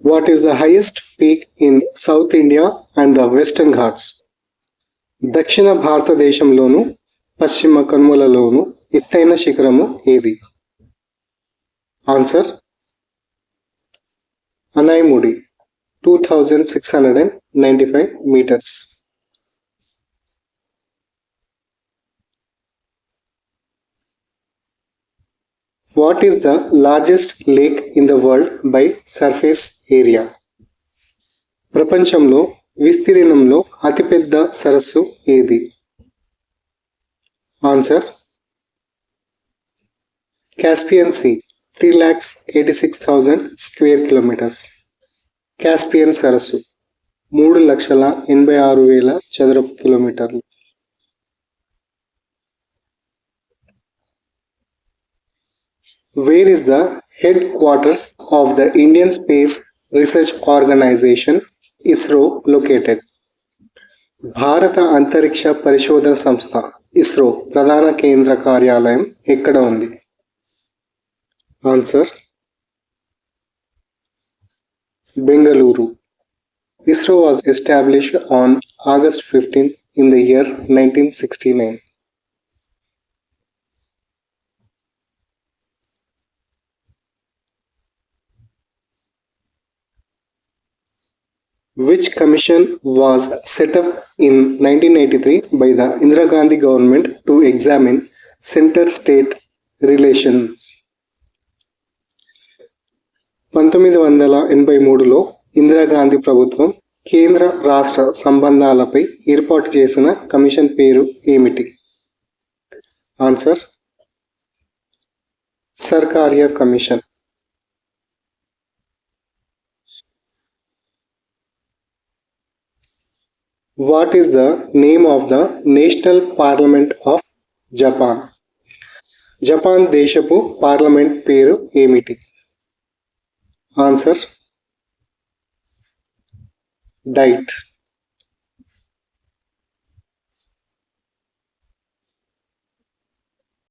What is the highest peak in South India and the Western Ghats? దక్షిణ భారతదేశంలోను పశ్చిమ కనుమలలోను ఎత్తైన శిఖరము ఏది? Answer Anaimudi 2695 meters. What is the largest lake in the world by surface area? ప్రపంచంలో విస్తీర్ణంలో అతిపెద్ద సరస్సు ఏది? Answer Caspian sea 3,86,000 square kilometers. Caspian సరస్సు 3,86,000 చదరపు కిలోమీటర్లు. Where is the headquarters of the Indian Space Research Organization ISRO located? భారత అంతరిక్ష పరిశోధన సంస్థ ఇస్రో ప్రధాన కేంద్ర కార్యాలయం ఎక్కడ ఉంది? Answer Bengaluru. ISRO was established on August 15th in the year 1969. Which commission was set up in 1983 by the Indira Gandhi government to examine center-state relations? 1983లో ఇందిరాగాంధీ ప్రభుత్వం కేంద్ర రాష్ట్ర సంబంధాలపై ఏర్పాటు చేసిన కమిషన్ పేరు ఏమిటి? Answer Sarkaria commission. What is the name of the National Parliament of Japan? Japan దేశపు పార్లమెంట్ పేరు ఏమిటి? Answer diet.